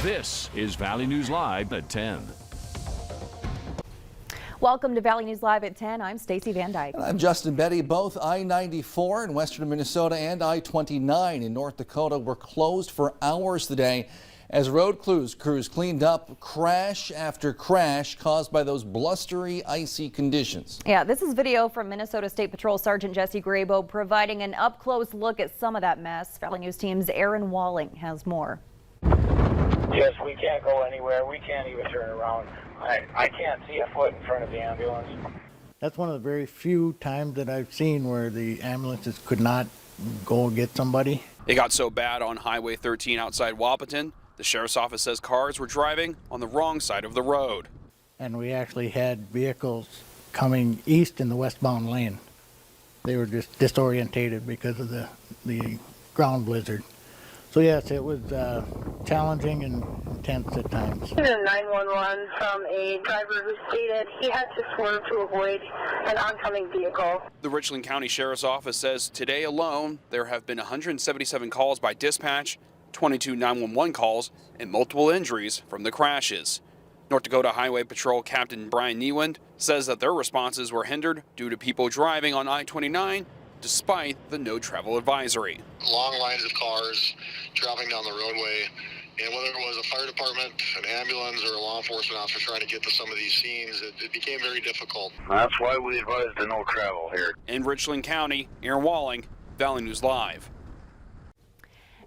This is Valley News Live at 10. Welcome to Valley News Live at 10. I'm Stacy Van Dyke. I'm Justin Betty. Both I-94 in western Minnesota and I-29 in North Dakota were closed for hours today as road crews cleaned up crash after crash caused by those blustery, icy conditions. Yeah, this is video from Minnesota State Patrol Sergeant Jesse Graybo providing an up-close look at some of that mess. Valley News Team's Aaron Walling has more. Yes, we can't go anywhere. We can't even turn around. I can't see a foot in front of the ambulance. That's one of the very few times that I've seen where the ambulances could not go get somebody. It got so bad on Highway 13 outside Wahpeton, the sheriff's office says cars were driving on the wrong side of the road. And we actually had vehicles coming east in the westbound lane. They were just disorientated because of the ground blizzard. So yes, it was challenging and intense at times. 911 from a driver who stated he had to swerve to avoid an oncoming vehicle. The Richland County Sheriff's Office says today alone there have been 177 calls by dispatch, 22 911 calls, and multiple injuries from the crashes. North Dakota Highway Patrol Captain Brian Newland says that their responses were hindered due to people driving on I-29 despite the no travel advisory. Long lines of cars traveling down the roadway, and whether it was a fire department, an ambulance, or a law enforcement officer trying to get to some of these scenes, it became very difficult. That's why we advised the no travel here. In Richland County, Aaron Walling, Valley News Live.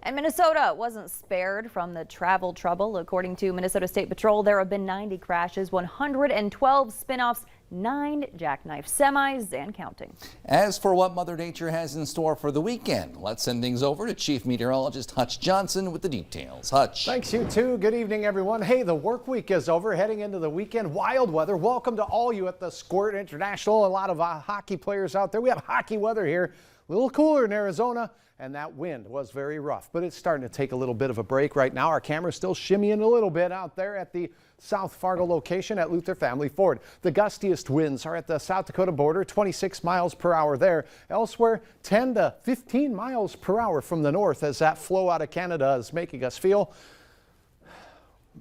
And Minnesota wasn't spared from the travel trouble. According to Minnesota State Patrol, there have been 90 crashes, 112 spin-offs, 9 jackknife semis, and counting. As for what Mother Nature has in store for the weekend, let's send things over to Chief Meteorologist Hutch Johnson with the details. Hutch. Thanks, you too. Good evening, everyone. Hey, the work week is over, heading into the weekend. Wild weather. Welcome to all you at the Squirt International. A lot of hockey players out there. We have hockey weather here. A little cooler in Arizona. And that wind was very rough, but it's starting to take a little bit of a break right now. Our camera's still shimmying a little bit out there at the South Fargo location at Luther Family Ford. The gustiest winds are at the South Dakota border, 26 miles per hour there. Elsewhere, 10 to 15 miles per hour from the north as that flow out of Canada is making us feel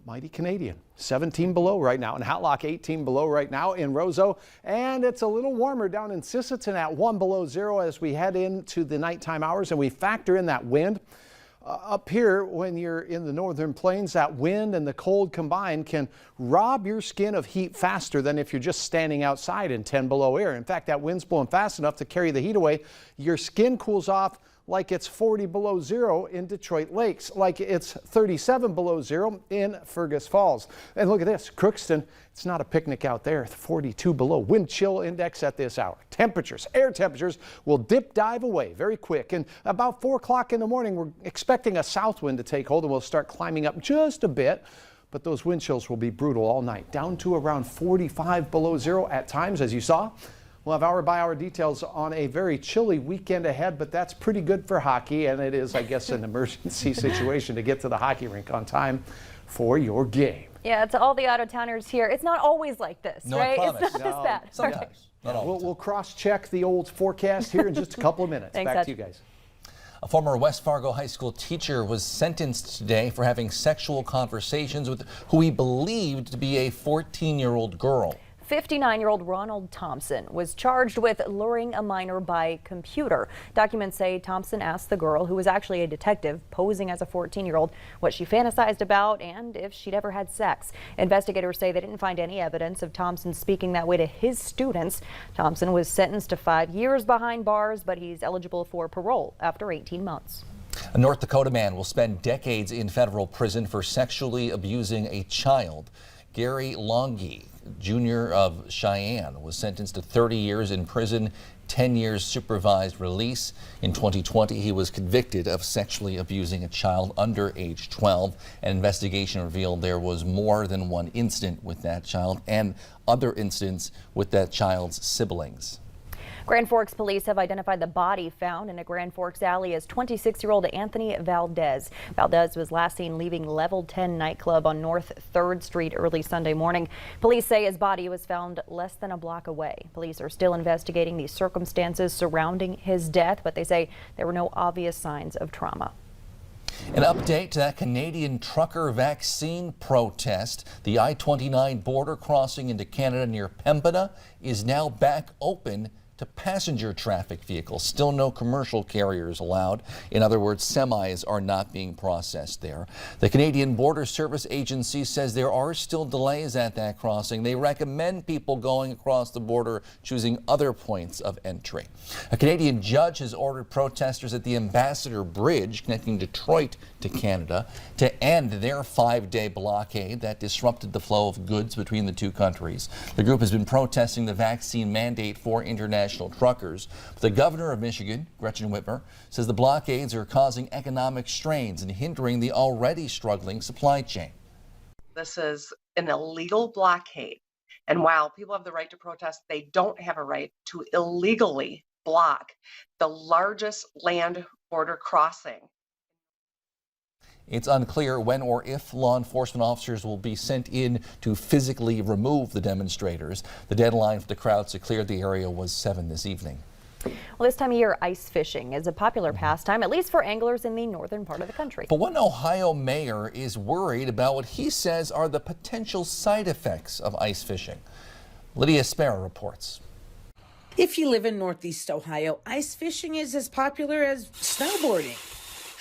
mighty Canadian. 17 below right now in Hatlock, 18 below right now in Roseau, and it's a little warmer down in Sisseton at 1 below zero as we head into the nighttime hours and we factor in that wind. Up here, when you're in the northern plains, that wind and the cold combined can rob your skin of heat faster than if you're just standing outside in 10 below air. In fact, that wind's blowing fast enough to carry the heat away. Your skin cools off like it's 40 below zero in Detroit Lakes, like it's 37 below zero in Fergus Falls. And look at this, Crookston, it's not a picnic out there, 42 below. Wind chill index at this hour. Temperatures, air temperatures will dive away very quick. And about 4 o'clock in the morning, we're expecting a south wind to take hold and we'll start climbing up just a bit. But those wind chills will be brutal all night, down to around 45 below zero at times, as you saw. We'll have hour-by-hour details on a very chilly weekend ahead, but that's pretty good for hockey, and it is, I guess, an emergency situation to get to the hockey rink on time for your game. Yeah, to all the out-of-towners here, it's not always like this, No, right? I promise. It's not just that. Sometimes. Not all the time. We'll cross-check the old forecast here in just a couple of minutes. Thanks, Back to you guys. A former West Fargo High School teacher was sentenced today for having sexual conversations with who he believed to be a 14-year-old girl. 59-year-old Ronald Thompson was charged with luring a minor by computer. Documents say Thompson asked the girl, who was actually a detective posing as a 14-year-old, what she fantasized about and if she'd ever had sex. Investigators say they didn't find any evidence of Thompson speaking that way to his students. Thompson was sentenced to 5 years behind bars, but he's eligible for parole after 18 months. A North Dakota man will spend decades in federal prison for sexually abusing a child. Gary Longy, Jr. of Cheyenne, was sentenced to 30 years in prison, 10 years supervised release. In 2020, he was convicted of sexually abusing a child under age 12. An investigation revealed there was more than one incident with that child and other incidents with that child's siblings. Grand Forks police have identified the body found in a Grand Forks alley as 26-year-old Anthony Valdez. Valdez was last seen leaving Level 10 nightclub on North 3rd Street early Sunday morning. Police say his body was found less than a block away. Police are still investigating the circumstances surrounding his death, but they say there were no obvious signs of trauma. An update to that Canadian trucker vaccine protest. The I-29 border crossing into Canada near Pembina is now back open to passenger traffic vehicles. Still no commercial carriers allowed. In other words, semis are not being processed there. The Canadian Border Service Agency says there are still delays at that crossing. They recommend people going across the border choosing other points of entry. A Canadian judge has ordered protesters at the Ambassador Bridge connecting Detroit to Canada to end their 5-day blockade that disrupted the flow of goods between the two countries. The group has been protesting the vaccine mandate for international truckers. The governor of Michigan, Gretchen Whitmer, says the blockades are causing economic strains and hindering the already struggling supply chain. This is an illegal blockade. And while people have the right to protest, they don't have a right to illegally block the largest land border crossing. It's unclear when or if law enforcement officers will be sent in to physically remove the demonstrators. The deadline for the crowds to clear the area was 7 this evening. Well, this time of year, ice fishing is a popular pastime, at least for anglers in the northern part of the country. But one Ohio mayor is worried about what he says are the potential side effects of ice fishing. Lydia Sparrow reports. If you live in Northeast Ohio, ice fishing is as popular as snowboarding.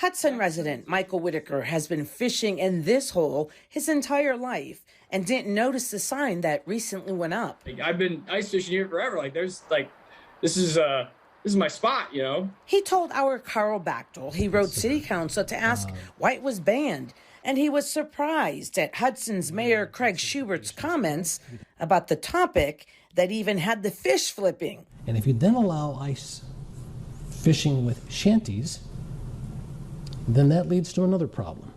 Hudson resident Michael Whitaker has been fishing in this hole his entire life and didn't notice the sign that recently went up. I've been ice fishing here forever. This is my spot, you know. He told our Carl Bachtel he wrote city council to ask why it was banned, and he was surprised at Hudson's Mayor Craig Schubert's comments about the topic that even had the fish flipping. And if you then allow ice fishing with shanties, then that leads to another problem: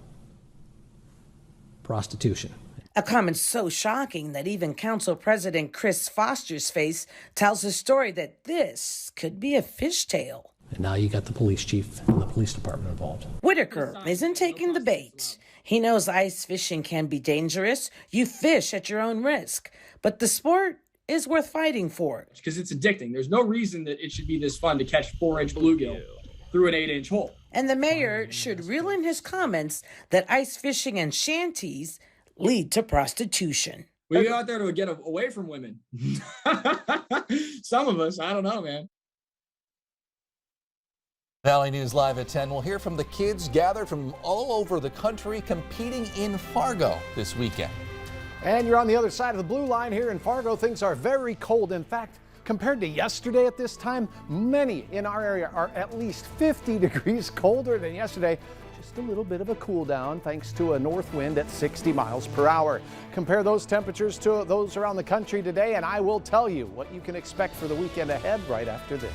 prostitution. A comment so shocking that even Council President Chris Foster's face tells a story that this could be a fishtail. And now you got the police chief and the police department involved. Whitaker isn't taking the bait. He knows ice fishing can be dangerous. You fish at your own risk. But the sport is worth fighting for. Because it's addicting. There's no reason that it should be this fun to catch 4-inch bluegill through an 8-inch hole. And the mayor should reel in his comments that ice fishing and shanties lead to prostitution. We go out there to get away from women. Some of us, I don't know, man. Valley News Live at 10. We'll hear from the kids gathered from all over the country competing in Fargo this weekend. And you're on the other side of the blue line here in Fargo. Things are very cold. In fact, compared to yesterday at this time, many in our area are at least 50 degrees colder than yesterday. Just a little bit of a cool down thanks to a north wind at 60 miles per hour. Compare those temperatures to those around the country today, and I will tell you what you can expect for the weekend ahead right after this.